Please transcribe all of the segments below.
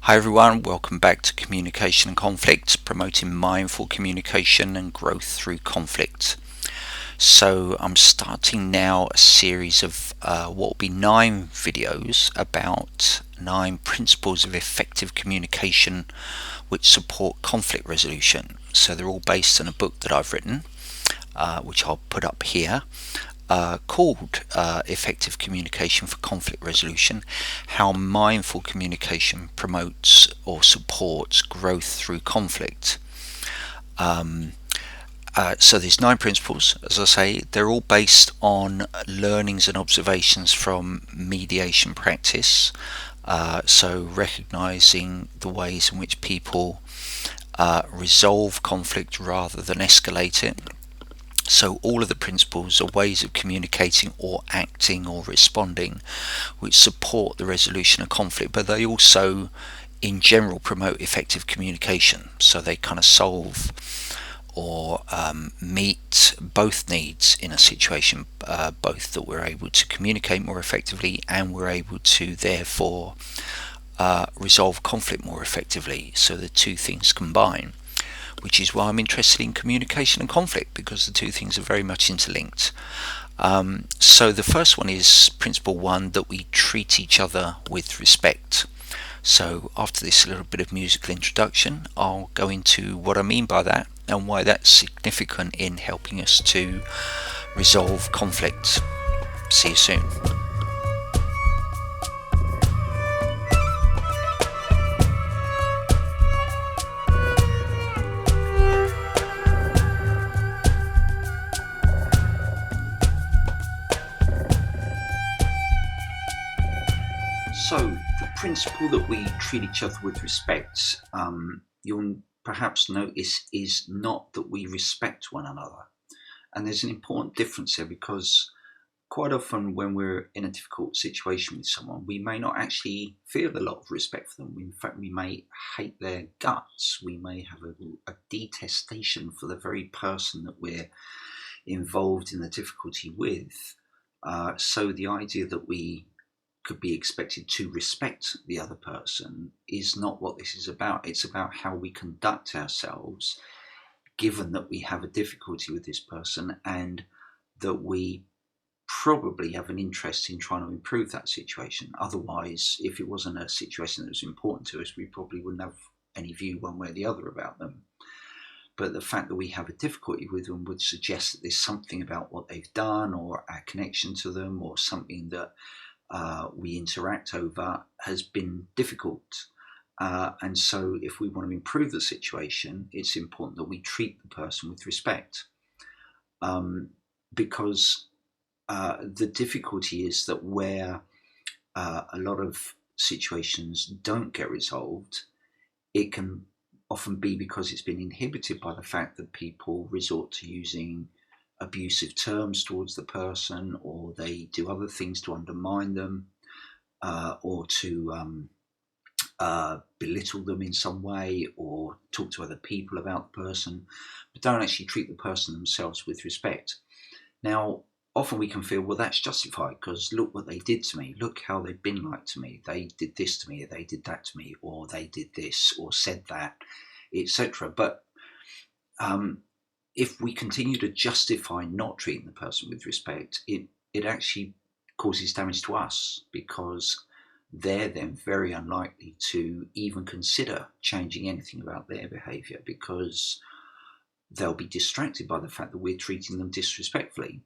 Hi everyone, welcome back to Communication and Conflict, promoting mindful communication and growth through conflict. So I'm starting now a series of what will be 9 videos about 9 principles of effective communication which support conflict resolution. So they're all based on a book that I've written, which I'll put up here. Called Effective Communication for Conflict Resolution, how mindful communication promotes or supports growth through conflict. So there's 9 principles, as I say. They're all based on learnings and observations from mediation practice. So recognizing the ways in which people resolve conflict rather than escalate it. So all of the principles are ways of communicating or acting or responding which support the resolution of conflict, but they also in general promote effective communication. So they kind of solve or meet both needs in a situation, both that we're able to communicate more effectively and we're able to therefore resolve conflict more effectively. So the two things combine, which is why I'm interested in communication and conflict, because the two things are very much interlinked. So the first one is principle 1, that we treat each other with respect. So after this little bit of musical introduction, I'll go into what I mean by that and why that's significant in helping us to resolve conflict. See you soon. So the principle that we treat each other with respect, you'll perhaps notice, is not that we respect one another. And there's an important difference there, because quite often when we're in a difficult situation with someone, we may not actually feel a lot of respect for them. In fact, we may hate their guts. We may have a detestation for the very person that we're involved in the difficulty with. So the idea that we could be expected to respect the other person is not what this is about. It's about how we conduct ourselves given that we have a difficulty with this person and that we probably have an interest in trying to improve that situation. Otherwise, if it wasn't a situation that was important to us, we probably wouldn't have any view one way or the other about them. But the fact that we have a difficulty with them would suggest that there's something about what they've done or our connection to them or something that we interact over has been difficult. And so if we want to improve the situation, it's important that we treat the person with respect. Because the difficulty is that where a lot of situations don't get resolved, it can often be because it's been inhibited by the fact that people resort to using abusive terms towards the person, or they do other things to undermine them, or to belittle them in some way, or talk to other people about the person, but don't actually treat the person themselves with respect. Now, often we can feel, well, that's justified because look what they did to me. Look how they've been like to me. They did this to me, or they did that to me, or they did this, or said that, etc. But if we continue to justify not treating the person with respect, it actually causes damage to us, because they're then very unlikely to even consider changing anything about their behaviour, because they'll be distracted by the fact that we're treating them disrespectfully.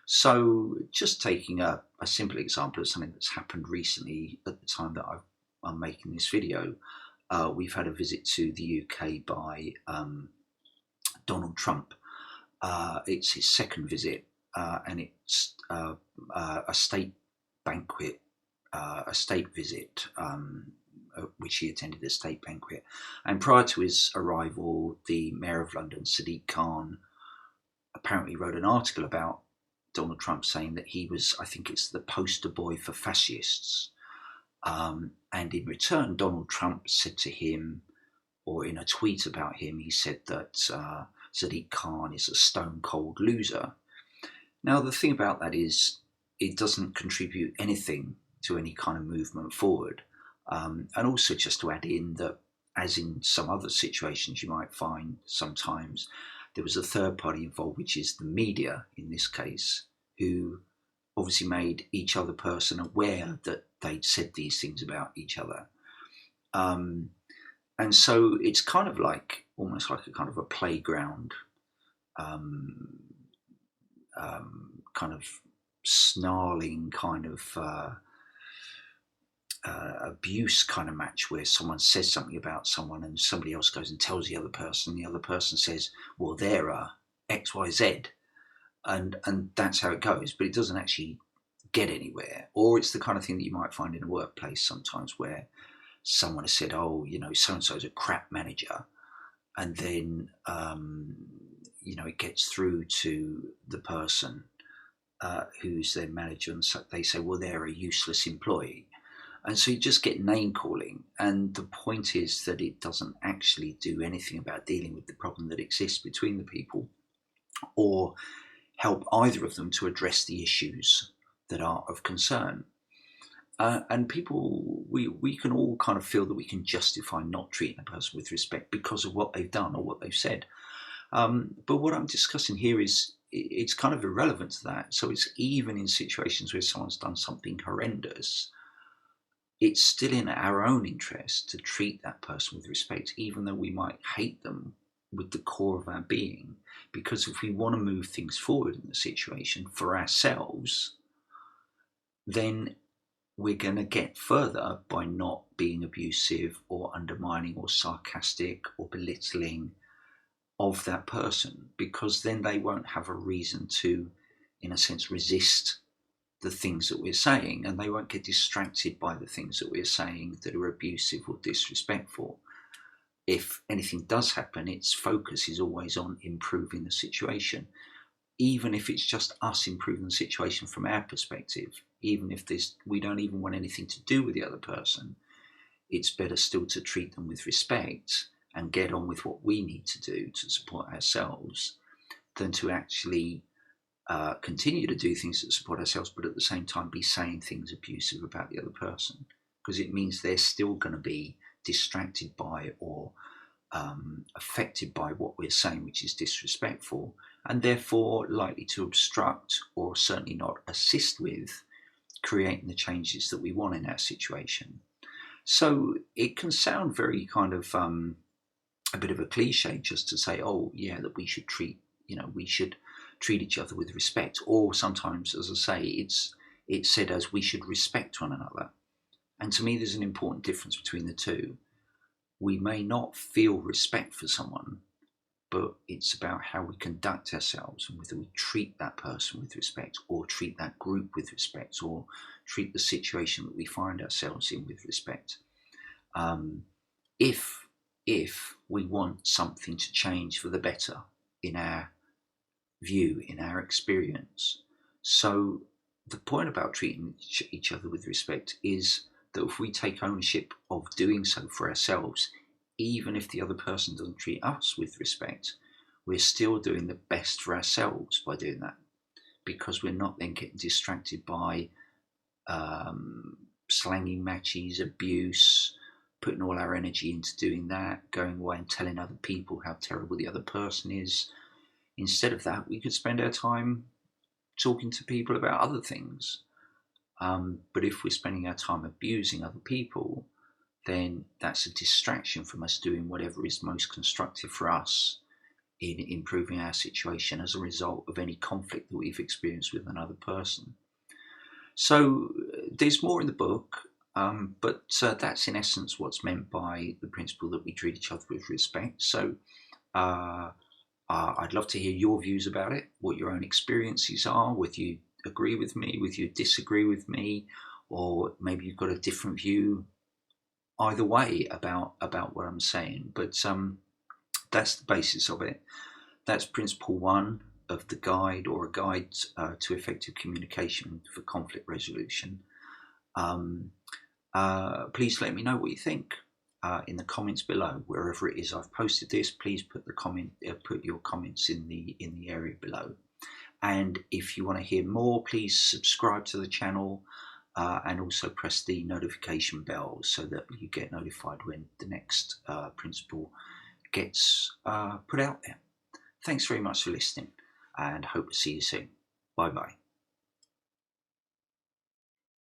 So just taking a simple example of something that's happened recently at the time that I'm making this video, we've had a visit to the UK by Donald Trump. It's his second visit, and it's a state banquet, a state visit, which he attended, a state banquet. And prior to his arrival, the Mayor of London, Sadiq Khan, apparently wrote an article about Donald Trump, saying that he was, I think it's the poster boy for fascists. And in return, Donald Trump said to him, or in a tweet about him, he said that Sadiq Khan is a stone cold loser. Now, the thing about that is it doesn't contribute anything to any kind of movement forward. And also just to add in that, as in some other situations you might find sometimes, there was a third party involved, which is the media in this case, who obviously made each other person aware that they'd said these things about each other. Um, and so it's kind of like almost like a kind of a playground, um, kind of snarling kind of abuse kind of match where someone says something about someone and somebody else goes and tells the other person, and the other person says, well, they're XYZ, and that's how it goes, but it doesn't actually get anywhere. Or it's the kind of thing that you might find in a workplace sometimes where someone has said, oh, so and so's a crap manager, and then it gets through to the person who's their manager, and so they say, well, they're a useless employee. And so you just get name calling. And the point is that it doesn't actually do anything about dealing with the problem that exists between the people, or help either of them to address the issues that are of concern. And people, we can all kind of feel that we can justify not treating a person with respect because of what they've done or what they've said. But what I'm discussing here is it's kind of irrelevant to that. So it's even in situations where someone's done something horrendous, it's still in our own interest to treat that person with respect, even though we might hate them with the core of our being. Because if we want to move things forward in the situation for ourselves, then we're going to get further by not being abusive or undermining or sarcastic or belittling of that person, because then they won't have a reason to, in a sense, resist the things that we're saying, and they won't get distracted by the things that we're saying that are abusive or disrespectful. If anything does happen, its focus is always on improving the situation, even if it's just us improving the situation from our perspective. Even if we don't even want anything to do with the other person, it's better still to treat them with respect and get on with what we need to do to support ourselves, than to actually continue to do things that support ourselves, but at the same time be saying things abusive about the other person, because it means they're still going to be distracted by or affected by what we're saying, which is disrespectful, and therefore likely to obstruct or certainly not assist with creating the changes that we want in our situation. So it can sound very kind of a bit of a cliche just to say, oh yeah, that we should treat each other with respect. Or sometimes, as I say, it's said as we should respect one another. And to me, there's an important difference between the two. We may not feel respect for someone, but it's about how we conduct ourselves and whether we treat that person with respect, or treat that group with respect, or treat the situation that we find ourselves in with respect. If we want something to change for the better in our view, in our experience. So the point about treating each other with respect is that if we take ownership of doing so for ourselves, even if the other person doesn't treat us with respect, we're still doing the best for ourselves by doing that, because we're not then getting distracted by slanging matches, abuse, putting all our energy into doing that, going away and telling other people how terrible the other person is. Instead of that, we could spend our time talking to people about other things. But if we're spending our time abusing other people, then that's a distraction from us doing whatever is most constructive for us in improving our situation as a result of any conflict that we've experienced with another person. So there's more in the book, but that's in essence what's meant by the principle that we treat each other with respect. So I'd love to hear your views about it, what your own experiences are, whether you agree with me, whether you disagree with me, or maybe you've got a different view either way about what I'm saying. But that's the basis of it. That's principle one of the guide, or a guide to effective communication for conflict resolution. Please let me know what you think in the comments below, wherever it is I've posted this. Please put your comments in the area below. And if you want to hear more, please subscribe to the channel. and also press the notification bell so that you get notified when the next principle gets put out there. Thanks very much for listening, and hope to see you soon. Bye bye.